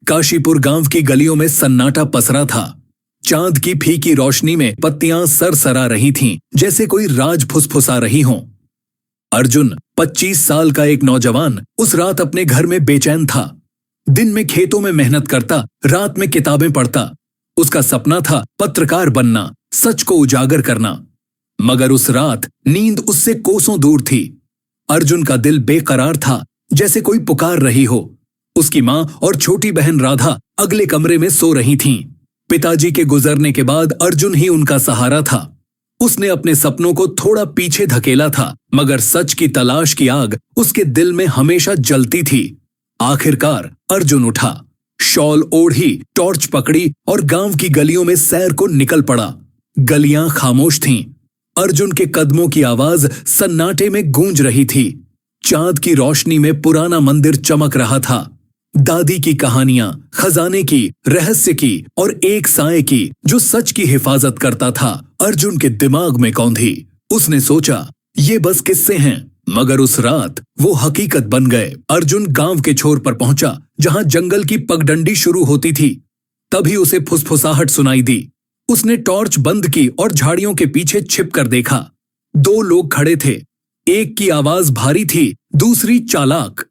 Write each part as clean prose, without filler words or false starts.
काशीपुर गांव की गलियों में सन्नाटा पसरा था। चांद की फीकी रोशनी में पत्तियां सरसरा रही थीं, जैसे कोई राज फुसफुसा रही हों। अर्जुन 25 साल का एक नौजवान उस रात अपने घर में बेचैन था। दिन में खेतों में मेहनत करता, रात में किताबें पढ़ता। उसका सपना था पत्रकार बनना, सच को उजागर करना। मगर उस रात नींद उससे कोसों दूर थी। अर्जुन का दिल बेकरार था, जैसे कोई पुकार रही हो। उसकी मां और छोटी बहन राधा अगले कमरे में सो रही थीं। पिताजी के गुजरने के बाद अर्जुन ही उनका सहारा था। उसने अपने सपनों को थोड़ा पीछे धकेला था, मगर सच की तलाश की आग उसके दिल में हमेशा जलती थी। आखिरकार अर्जुन उठा, शॉल ओढ़ी, टॉर्च पकड़ी और गांव की गलियों में सैर को निकल पड़ा। गलियां खामोश थीं। अर्जुन के कदमों की आवाज सन्नाटे में गूंज रही थी। चांद की रोशनी में पुराना मंदिर चमक रहा था। दादी की कहानियां, खजाने की, रहस्य की और एक साए की जो सच की हिफाजत करता था, अर्जुन के दिमाग में कौंधी। उसने सोचा, ये बस किस्से हैं, मगर उस रात वो हकीकत बन गए। अर्जुन गांव के छोर पर पहुंचा, जहां जंगल की पगडंडी शुरू होती थी। तभी उसे फुसफुसाहट सुनाई दी। उसने टॉर्च बंद की और झाड़ियों के पीछे छिपकर देखा। 2 लोग खड़े थे। एक की आवाज भारी थी, दूसरी चालाक।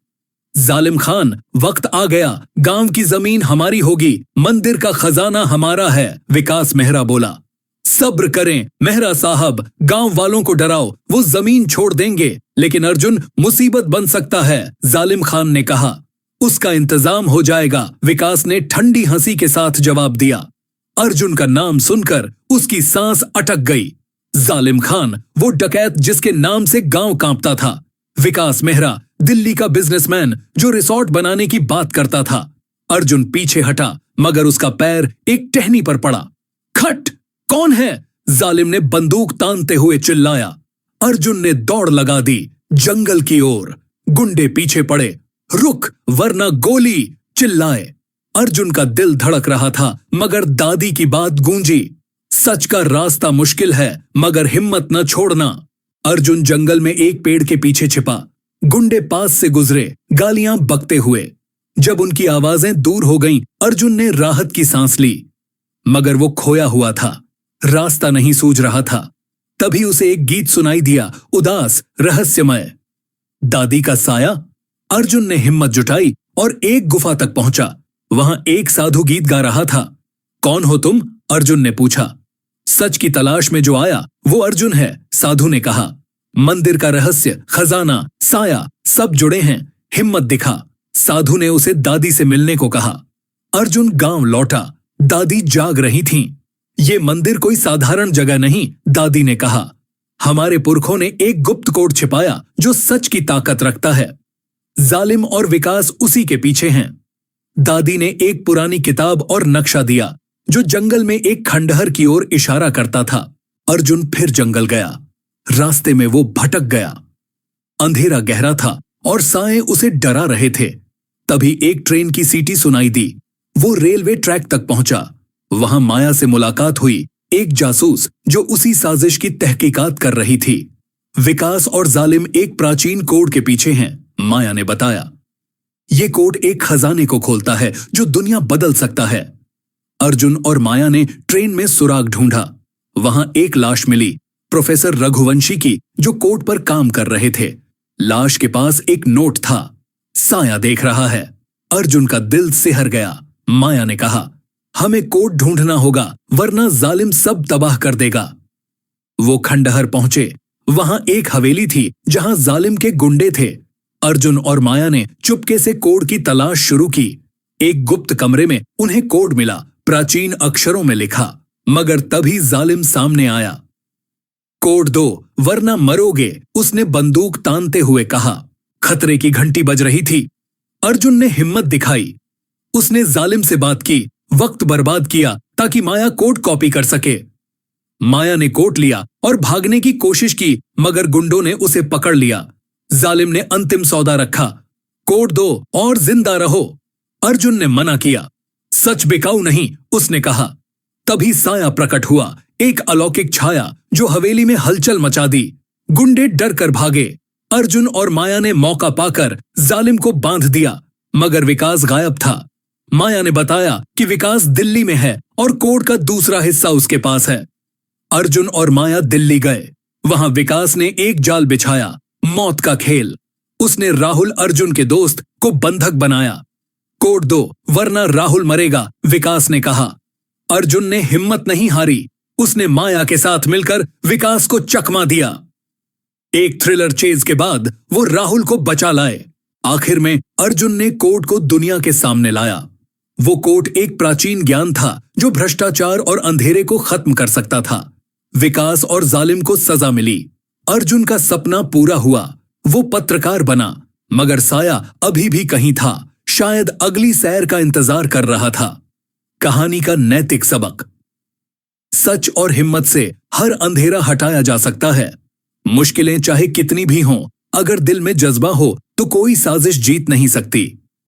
जालिम खान, वक्त आ गया, गांव की जमीन हमारी होगी, मंदिर का खजाना हमारा है, विकास मेहरा बोला। सब्र करें मेहरा साहब, गांव वालों को डराओ, वो जमीन छोड़ देंगे, लेकिन अर्जुन मुसीबत बन सकता है, जालिम खान ने कहा। उसका इंतजाम हो जाएगा, विकास ने ठंडी हंसी के साथ जवाब दिया। अर्जुन का नाम सुनकर उसकी सांस अटक गई। जालिम खान, वो डकैत जिसके नाम से गांव कांपता था। विकास मेहरा, दिल्ली का बिजनेसमैन जो रिसोर्ट बनाने की बात करता था। अर्जुन पीछे हटा, मगर उसका पैर एक टहनी पर पड़ा। खट! कौन है? जालिम ने बंदूक तानते हुए चिल्लाया। अर्जुन ने दौड़ लगा दी जंगल की ओर। गुंडे पीछे पड़े। रुक वरना गोली, चिल्लाए। अर्जुन का दिल धड़क रहा था, मगर दादी की बात गूंजी। सच का रास्ता मुश्किल है, मगर हिम्मत न छोड़ना। अर्जुन जंगल में एक पेड़ के पीछे छिपा। गुंडे पास से गुजरे, गालियां बकते हुए। जब उनकी आवाजें दूर हो गईं, अर्जुन ने राहत की सांस ली। मगर वो खोया हुआ था, रास्ता नहीं सूझ रहा था। तभी उसे एक गीत सुनाई दिया, उदास, रहस्यमय। दादी का साया। अर्जुन ने हिम्मत जुटाई और एक गुफा तक पहुंचा। वहां एक साधु गीत गा रहा था। कौन हो तुम? अर्जुन ने पूछा। सच की तलाश में जो आया वो अर्जुन है, साधु ने कहा। मंदिर का रहस्य, खजाना, साया सब जुड़े हैं, हिम्मत दिखा। साधु ने उसे दादी से मिलने को कहा। अर्जुन गांव लौटा। दादी जाग रही थीं। ये मंदिर कोई साधारण जगह नहीं, दादी ने कहा। हमारे पुरखों ने एक गुप्त कोड छिपाया जो सच की ताकत रखता है। जालिम और विकास उसी के पीछे हैं। दादी ने एक पुरानी किताब और नक्शा दिया जो जंगल में एक खंडहर की ओर इशारा करता था। अर्जुन फिर जंगल गया। रास्ते में वो भटक गया। अंधेरा गहरा था और साए उसे डरा रहे थे। तभी एक ट्रेन की सीटी सुनाई दी। वो रेलवे ट्रैक तक पहुंचा। वहां माया से मुलाकात हुई, एक जासूस जो उसी साजिश की तहकीकात कर रही थी। विकास और जालिम एक प्राचीन कोड के पीछे हैं, माया ने बताया। ये कोड एक खजाने को खोलता है जो दुनिया बदल सकता है। अर्जुन और माया ने ट्रेन में सुराग ढूंढा। वहां एक लाश मिली, प्रोफेसर रघुवंशी की, जो कोड पर काम कर रहे थे। लाश के पास एक नोट था। साया देख रहा है। अर्जुन का दिल सिहर गया। माया ने कहा, हमें कोड ढूंढना होगा, वरना जालिम सब तबाह कर देगा। वो खंडहर पहुंचे। वहां एक हवेली थी जहां जालिम के गुंडे थे। अर्जुन और माया ने चुपके से कोड की तलाश शुरू की। एक गुप्त कमरे में उन्हें कोड मिला, प्राचीन अक्षरों में लिखा। मगर तभी जालिम सामने आया। कोड दो वरना मरोगे, उसने बंदूक तानते हुए कहा। खतरे की घंटी बज रही थी। अर्जुन ने हिम्मत दिखाई। उसने जालिम से बात की, वक्त बर्बाद किया ताकि माया कोड कॉपी कर सके। माया ने कोड लिया और भागने की कोशिश की, मगर गुंडों ने उसे पकड़ लिया। जालिम ने अंतिम सौदा रखा, कोड दो और जिंदा रहो। अर्जुन ने मना किया। सच बिकाऊ नहीं, उसने कहा। तभी साया प्रकट हुआ, एक अलौकिक छाया जो हवेली में हलचल मचा दी। गुंडे डर कर भागे। अर्जुन और माया ने मौका पाकर जालिम को बांध दिया, मगर विकास गायब था। माया ने बताया कि विकास दिल्ली में है और कोर्ट का दूसरा हिस्सा उसके पास है। अर्जुन और माया दिल्ली गए। वहां विकास ने एक जाल बिछाया, मौत का खेल। उसने राहुल, अर्जुन के दोस्त, को बंधक बनाया। कोड दो वरना राहुल मरेगा, विकास ने कहा। अर्जुन ने हिम्मत नहीं हारी। उसने माया के साथ मिलकर विकास को चकमा दिया। एक थ्रिलर चेज के बाद वो राहुल को बचा लाए। आखिर में अर्जुन ने कोर्ट को दुनिया के सामने लाया। वो कोर्ट एक प्राचीन ज्ञान था जो भ्रष्टाचार और अंधेरे को खत्म कर सकता था। विकास और जालिम को सजा मिली। अर्जुन का सपना पूरा हुआ। वो पत्रकार बना, मगर साया अभी भी कहीं था, शायद अगली सैर का इंतजार कर रहा था। कहानी का नैतिक सबक: सच और हिम्मत से हर अंधेरा हटाया जा सकता है। मुश्किलें चाहे कितनी भी हों, अगर दिल में जज्बा हो तो कोई साजिश जीत नहीं सकती।